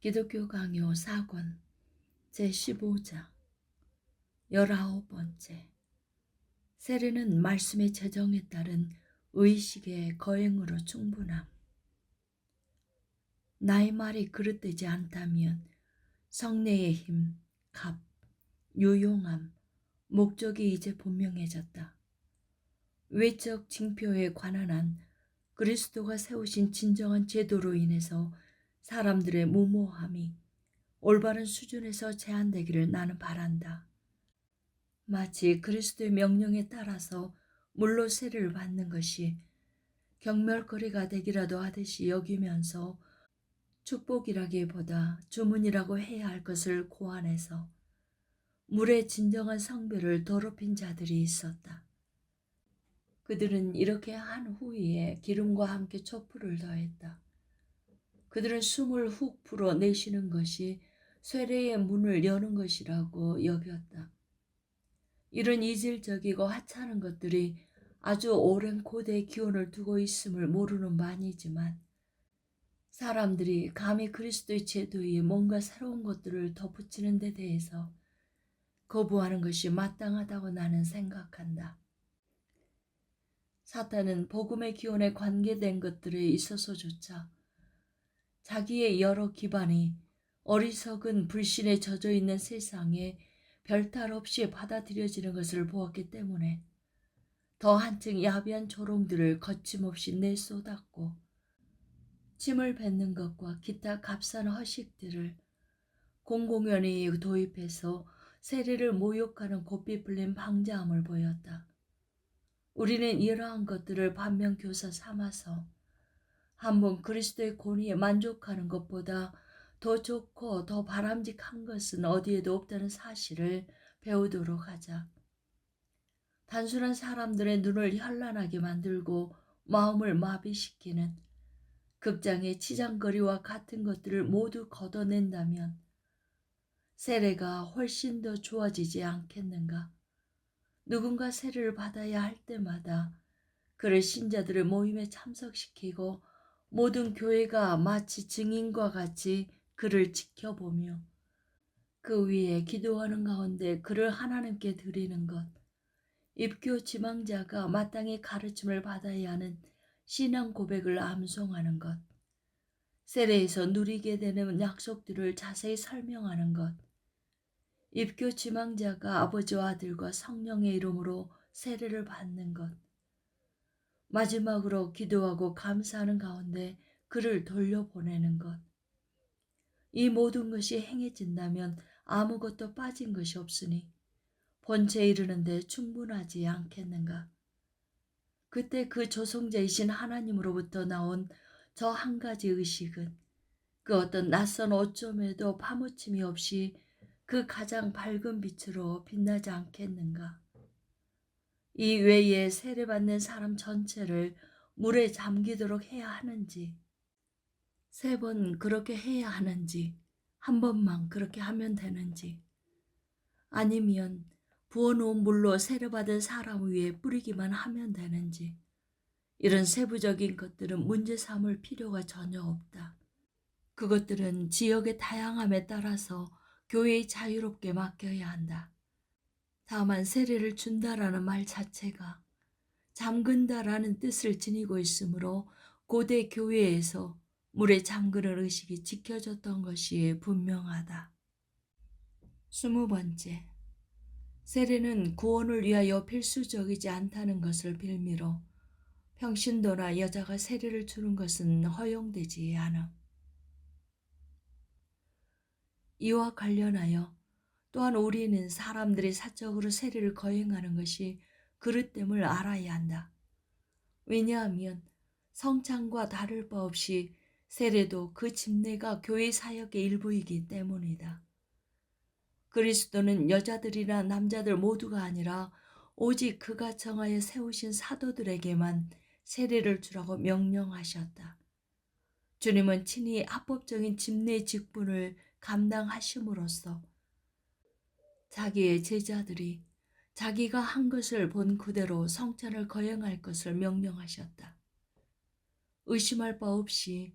기독교 강요 4권 제15장 19번째. 세례는 말씀의 제정에 따른 의식의 거행으로 충분함. 나의 말이 그릇되지 않다면 성례의 힘, 값, 유용함, 목적이 이제 분명해졌다. 외적 징표에 관한 한 그리스도가 세우신 진정한 제도로 인해서 사람들의 무모함이 올바른 수준에서 제한되기를 나는 바란다. 마치 그리스도의 명령에 따라서 물로 세례를 받는 것이 경멸거리가 되기라도 하듯이 여기면서 축복이라기보다 주문이라고 해야 할 것을 고안해서 물의 진정한 성별을 더럽힌 자들이 있었다. 그들은 이렇게 한 후에 기름과 함께 촛불을 더했다. 그들은 숨을 훅 불어내쉬는 것이 세례의 문을 여는 것이라고 여겼다. 이런 이질적이고 하찮은 것들이 아주 오랜 고대의 기원을 두고 있음을 모르는 바 아니지만 사람들이 감히 그리스도의 제도에 뭔가 새로운 것들을 덧붙이는 데 대해서 거부하는 것이 마땅하다고 나는 생각한다. 사탄은 복음의 기원에 관계된 것들에 있어서조차 자기의 여러 기반이 어리석은 불신에 젖어 있는 세상에 별탈 없이 받아들여지는 것을 보았기 때문에 더 한층 야비한 조롱들을 거침없이 내쏟았고 침을 뱉는 것과 기타 값싼 허식들을 공공연히 도입해서 세례를 모욕하는 곱비 풀린 방자함을 보였다. 우리는 이러한 것들을 반면교사 삼아서 한번 그리스도의 권위에 만족하는 것보다 더 좋고 더 바람직한 것은 어디에도 없다는 사실을 배우도록 하자. 단순한 사람들의 눈을 현란하게 만들고 마음을 마비시키는 극장의 치장거리와 같은 것들을 모두 걷어낸다면 세례가 훨씬 더 좋아지지 않겠는가? 누군가 세례를 받아야 할 때마다 그를 신자들의 모임에 참석시키고 모든 교회가 마치 증인과 같이 그를 지켜보며 그 위에 기도하는 가운데 그를 하나님께 드리는 것, 입교 지망자가 마땅히 가르침을 받아야 하는 신앙 고백을 암송하는 것, 세례에서 누리게 되는 약속들을 자세히 설명하는 것, 입교 지망자가 아버지와 아들과 성령의 이름으로 세례를 받는 것, 마지막으로 기도하고 감사하는 가운데 그를 돌려보내는 것. 이 모든 것이 행해진다면 아무것도 빠진 것이 없으니 본체에 이르는데 충분하지 않겠는가. 그때 그 조성자이신 하나님으로부터 나온 저 한 가지 의식은 그 어떤 낯선 오점에도 파묻힘이 없이 그 가장 밝은 빛으로 빛나지 않겠는가. 이 외에 세례받는 사람 전체를 물에 잠기도록 해야 하는지, 3번 그렇게 해야 하는지, 한 번만 그렇게 하면 되는지, 아니면 부어놓은 물로 세례받은 사람 위에 뿌리기만 하면 되는지, 이런 세부적인 것들은 문제 삼을 필요가 전혀 없다. 그것들은 지역의 다양함에 따라서 교회에 자유롭게 맡겨야 한다. 다만 세례를 준다라는 말 자체가 잠근다라는 뜻을 지니고 있으므로 고대 교회에서 물에 잠그는 의식이 지켜졌던 것이 분명하다. 20번째. 세례는 구원을 위하여 필수적이지 않다는 것을 빌미로 평신도나 여자가 세례를 주는 것은 허용되지 않음. 이와 관련하여 또한 우리는 사람들이 사적으로 세례를 거행하는 것이 그릇됨을 알아야 한다. 왜냐하면 성찬과 다를 바 없이 세례도 그 집례가 교회 사역의 일부이기 때문이다. 그리스도는 여자들이나 남자들 모두가 아니라 오직 그가 정하여 세우신 사도들에게만 세례를 주라고 명령하셨다. 주님은 친히 합법적인 집례 직분을 감당하심으로써 자기의 제자들이 자기가 한 것을 본 그대로 성찬을 거행할 것을 명령하셨다. 의심할 바 없이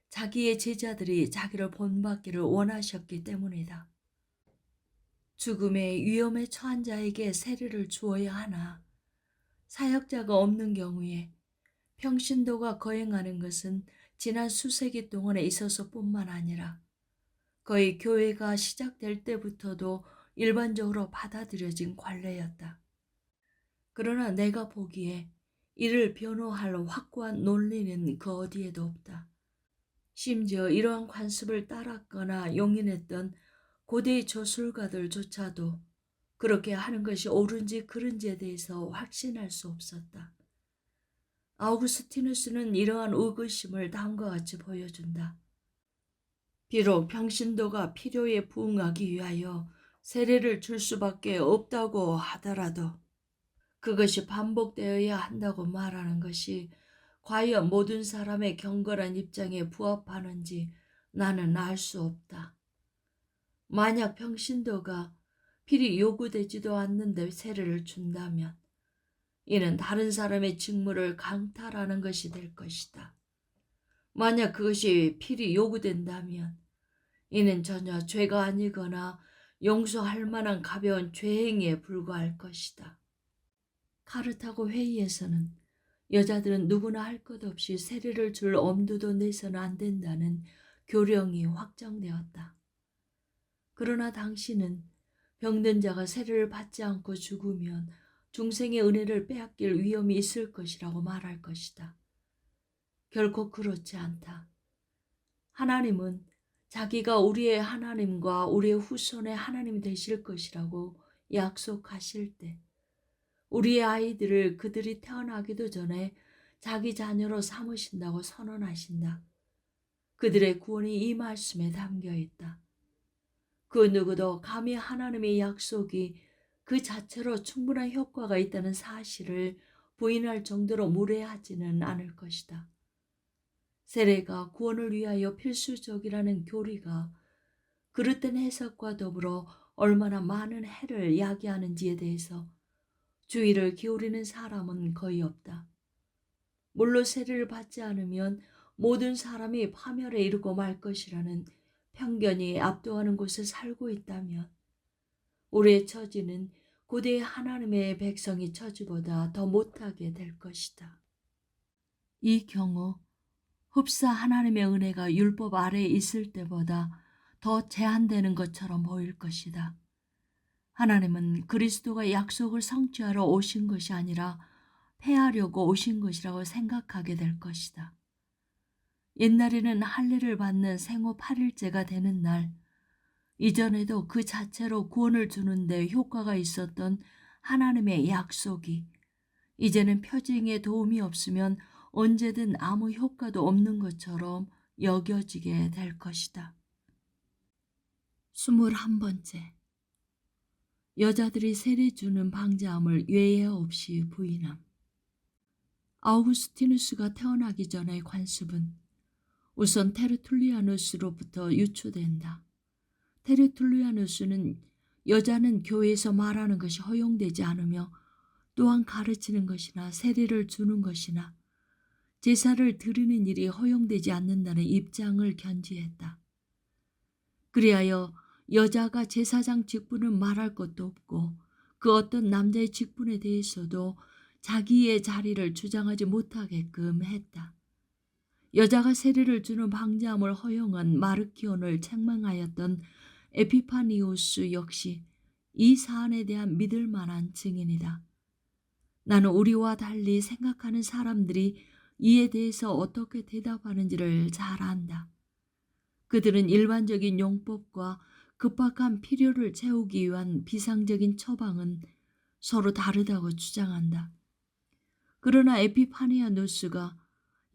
자기의 제자들이 자기를 본받기를 원하셨기 때문이다. 죽음의 위험에 처한 자에게 세례를 주어야 하나 사역자가 없는 경우에 평신도가 거행하는 것은 지난 수세기 동안에 있어서뿐만 아니라 거의 교회가 시작될 때부터도 일반적으로 받아들여진 관례였다. 그러나 내가 보기에 이를 변호할 확고한 논리는 그 어디에도 없다. 심지어 이러한 관습을 따랐거나 용인했던 고대의 저술가들조차도 그렇게 하는 것이 옳은지 그른지에 대해서 확신할 수 없었다. 아우구스티누스는 이러한 의구심을 다음과 같이 보여준다. 비록 평신도가 필요에 부응하기 위하여 세례를 줄 수밖에 없다고 하더라도 그것이 반복되어야 한다고 말하는 것이 과연 모든 사람의 경건한 입장에 부합하는지 나는 알 수 없다. 만약 평신도가 필히 요구되지도 않는데 세례를 준다면 이는 다른 사람의 직무를 강탈하는 것이 될 것이다. 만약 그것이 필히 요구된다면 이는 전혀 죄가 아니거나 용서할 만한 가벼운 죄행에 불과할 것이다. 카르타고 회의에서는 여자들은 누구나 할 것 없이 세례를 줄 엄두도 내서는 안 된다는 교령이 확정되었다. 그러나 당신은 병든 자가 세례를 받지 않고 죽으면 중생의 은혜를 빼앗길 위험이 있을 것이라고 말할 것이다. 결코 그렇지 않다. 하나님은 자기가 우리의 하나님과 우리의 후손의 하나님이 되실 것이라고 약속하실 때 우리의 아이들을 그들이 태어나기도 전에 자기 자녀로 삼으신다고 선언하신다. 그들의 구원이 이 말씀에 담겨 있다. 그 누구도 감히 하나님의 약속이 그 자체로 충분한 효과가 있다는 사실을 부인할 정도로 무례하지는 않을 것이다. 세례가 구원을 위하여 필수적이라는 교리가 그릇된 해석과 더불어 얼마나 많은 해를 야기하는지에 대해서 주의를 기울이는 사람은 거의 없다. 물로 세례를 받지 않으면 모든 사람이 파멸에 이르고 말 것이라는 편견이 압도하는 곳에 살고 있다면 우리의 처지는 고대의 하나님의 백성의 처지보다 더 못하게 될 것이다. 이 경우 흡사 하나님의 은혜가 율법 아래에 있을 때보다 더 제한되는 것처럼 보일 것이다. 하나님은 그리스도가 약속을 성취하러 오신 것이 아니라 폐하려고 오신 것이라고 생각하게 될 것이다. 옛날에는 할례를 받는 생후 8일째가 되는 날, 이전에도 그 자체로 구원을 주는 데 효과가 있었던 하나님의 약속이 이제는 표징에 도움이 없으면 언제든 아무 효과도 없는 것처럼 여겨지게 될 것이다. 21번째. 여자들이 세례 주는 방자함을 예외 없이 부인함. 아우구스티누스가 태어나기 전의 관습은 우선 테르툴리아누스로부터 유추된다. 테르툴리아누스는 여자는 교회에서 말하는 것이 허용되지 않으며 또한 가르치는 것이나 세례를 주는 것이나 제사를 드리는 일이 허용되지 않는다는 입장을 견지했다. 그리하여 여자가 제사장 직분은 말할 것도 없고 그 어떤 남자의 직분에 대해서도 자기의 자리를 주장하지 못하게끔 했다. 여자가 세례를 주는 방자함을 허용한 마르키온을 책망하였던 에피파니오스 역시 이 사안에 대한 믿을 만한 증인이다. 나는 우리와 달리 생각하는 사람들이 이에 대해서 어떻게 대답하는지를 잘 안다. 그들은 일반적인 용법과 급박한 필요를 채우기 위한 비상적인 처방은 서로 다르다고 주장한다. 그러나 에피파니아누스가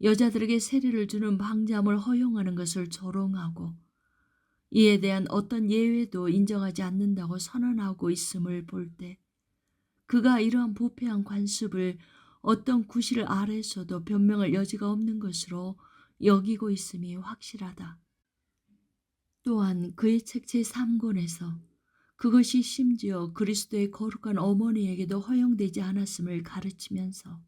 여자들에게 세례를 주는 방자함을 허용하는 것을 조롱하고 이에 대한 어떤 예외도 인정하지 않는다고 선언하고 있음을 볼 때 그가 이러한 부패한 관습을 어떤 구실 아래에서도 변명할 여지가 없는 것으로 여기고 있음이 확실하다. 또한 그의 책 제3권에서 그것이 심지어 그리스도의 거룩한 어머니에게도 허용되지 않았음을 가르치면서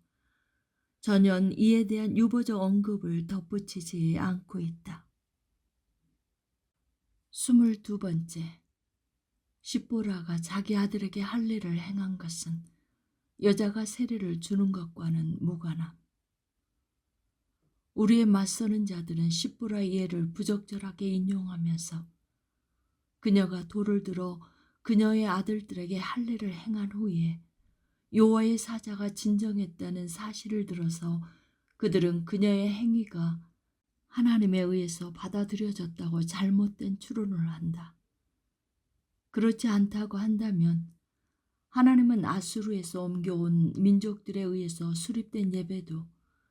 전혀 이에 대한 유보적 언급을 덧붙이지 않고 있다. 22번째, 십보라가 자기 아들에게 할례를 행한 것은 여자가 세례를 주는 것과는 무관함. 우리의 맞서는 자들은 십보라의 예를 부적절하게 인용하면서 그녀가 돌을 들어 그녀의 아들들에게 할례를 행한 후에 여호와의 사자가 진정했다는 사실을 들어서 그들은 그녀의 행위가 하나님에 의해서 받아들여졌다고 잘못된 추론을 한다. 그렇지 않다고 한다면 하나님은 아수르에서 옮겨온 민족들에 의해서 수립된 예배도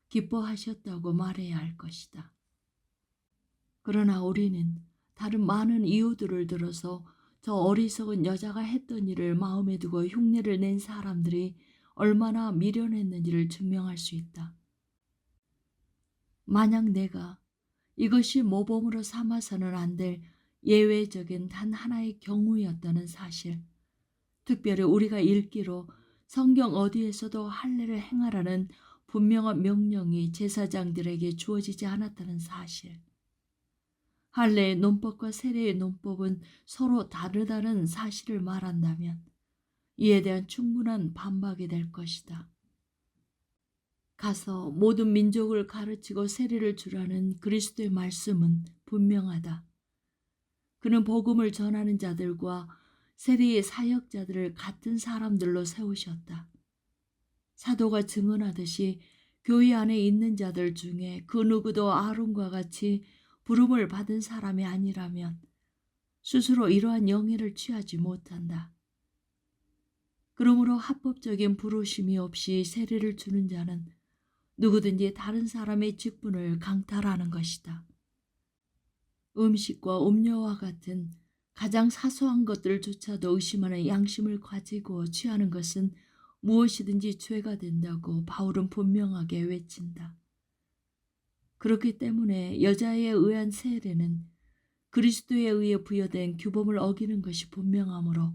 기뻐하셨다고 말해야 할 것이다. 그러나 우리는 다른 많은 이유들을 들어서 저 어리석은 여자가 했던 일을 마음에 두고 흉내를 낸 사람들이 얼마나 미련했는지를 증명할 수 있다. 만약 내가 이것이 모범으로 삼아서는 안 될 예외적인 단 하나의 경우였다는 사실, 특별히 우리가 읽기로 성경 어디에서도 할례를 행하라는 분명한 명령이 제사장들에게 주어지지 않았다는 사실, 할례의 논법과 세례의 논법은 서로 다르다는 사실을 말한다면 이에 대한 충분한 반박이 될 것이다. 가서 모든 민족을 가르치고 세례를 주라는 그리스도의 말씀은 분명하다. 그는 복음을 전하는 자들과 세례의 사역자들을 같은 사람들로 세우셨다. 사도가 증언하듯이 교회 안에 있는 자들 중에 그 누구도 아론과 같이 부름을 받은 사람이 아니라면 스스로 이러한 영예를 취하지 못한다. 그러므로 합법적인 부르심이 없이 세례를 주는 자는 누구든지 다른 사람의 직분을 강탈하는 것이다. 음식과 음료와 같은 가장 사소한 것들조차도 의심하는 양심을 가지고 취하는 것은 무엇이든지 죄가 된다고 바울은 분명하게 외친다. 그렇기 때문에 여자에 의한 세례는 그리스도에 의해 부여된 규범을 어기는 것이 분명하므로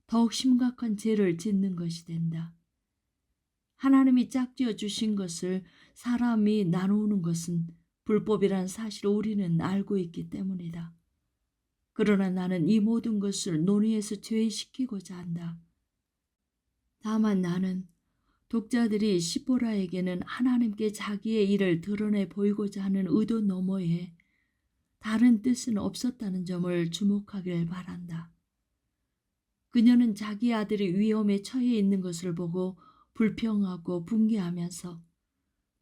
더욱 심각한 죄를 짓는 것이 된다. 하나님이 짝지어 주신 것을 사람이 나누는 것은 불법이라는 사실을 우리는 알고 있기 때문이다. 그러나 나는 이 모든 것을 논의해서 제외시키고자 한다. 다만 나는 독자들이 십보라에게는 하나님께 자기의 일을 드러내 보이고자 하는 의도 너머에 다른 뜻은 없었다는 점을 주목하길 바란다. 그녀는 자기 아들이 위험에 처해 있는 것을 보고 불평하고 분개하면서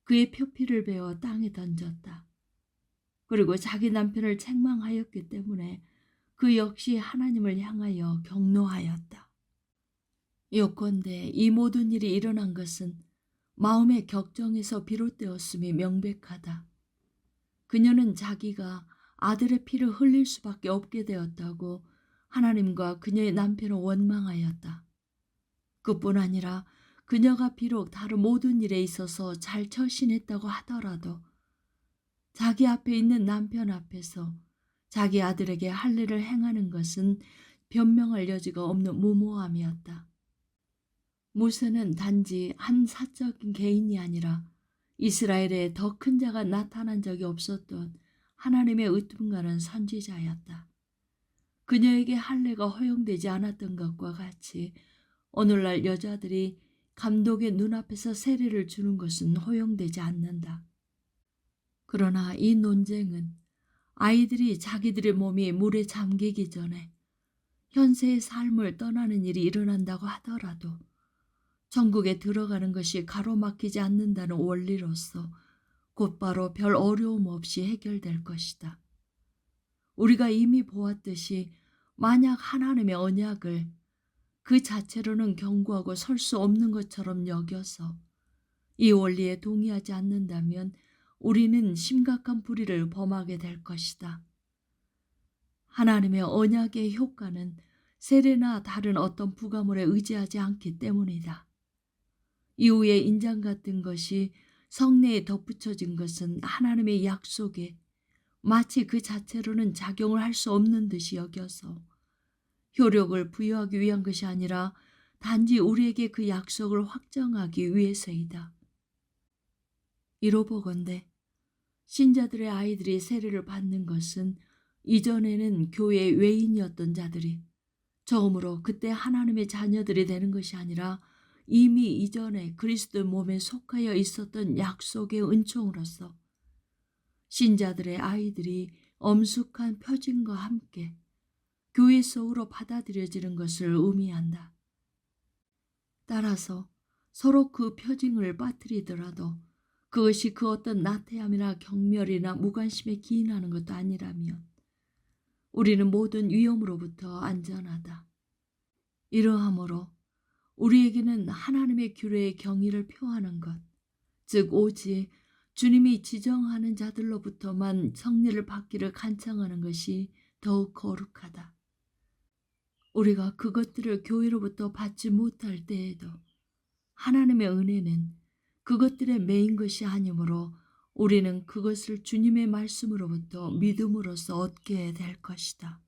그의 표피를 베어 땅에 던졌다. 그리고 자기 남편을 책망하였기 때문에 그 역시 하나님을 향하여 경노하였다. 요컨대 이 모든 일이 일어난 것은 마음의 격정에서 비롯되었음이 명백하다. 그녀는 자기가 아들의 피를 흘릴 수밖에 없게 되었다고 하나님과 그녀의 남편을 원망하였다. 그뿐 아니라 그녀가 비록 다른 모든 일에 있어서 잘 처신했다고 하더라도 자기 앞에 있는 남편 앞에서 자기 아들에게 할례를 행하는 것은 변명할 여지가 없는 무모함이었다. 모세는 단지 한 사적인 개인이 아니라 이스라엘에 더 큰 자가 나타난 적이 없었던 하나님의 으뜸가는 선지자였다. 그녀에게 할례가 허용되지 않았던 것과 같이 오늘날 여자들이 감독의 눈앞에서 세례를 주는 것은 허용되지 않는다. 그러나 이 논쟁은 아이들이 자기들의 몸이 물에 잠기기 전에 현세의 삶을 떠나는 일이 일어난다고 하더라도 천국에 들어가는 것이 가로막히지 않는다는 원리로서 곧바로 별 어려움 없이 해결될 것이다. 우리가 이미 보았듯이 만약 하나님의 언약을 그 자체로는 경고하고 설 수 없는 것처럼 여겨서 이 원리에 동의하지 않는다면 우리는 심각한 불의를 범하게 될 것이다. 하나님의 언약의 효과는 세례나 다른 어떤 부가물에 의지하지 않기 때문이다. 이후에 인장 같은 것이 성내에 덧붙여진 것은 하나님의 약속에 마치 그 자체로는 작용을 할 수 없는 듯이 여겨서 효력을 부여하기 위한 것이 아니라 단지 우리에게 그 약속을 확정하기 위해서이다. 이로보건대 신자들의 아이들이 세례를 받는 것은 이전에는 교회 외인이었던 자들이 처음으로 그때 하나님의 자녀들이 되는 것이 아니라 이미 이전에 그리스도 몸에 속하여 있었던 약속의 은총으로서 신자들의 아이들이 엄숙한 표징과 함께 교회 속으로 받아들여지는 것을 의미한다. 따라서 서로 그 표징을 빠뜨리더라도 그것이 그 어떤 나태함이나 경멸이나 무관심에 기인하는 것도 아니라면 우리는 모든 위험으로부터 안전하다. 이러함으로 우리에게는 하나님의 규례의 경의를 표하는 것, 즉 오직 주님이 지정하는 자들로부터만 성례를 받기를 간청하는 것이 더욱 거룩하다. 우리가 그것들을 교회로부터 받지 못할 때에도 하나님의 은혜는 그것들의 매인 것이 아니므로 우리는 그것을 주님의 말씀으로부터 믿음으로써 얻게 될 것이다.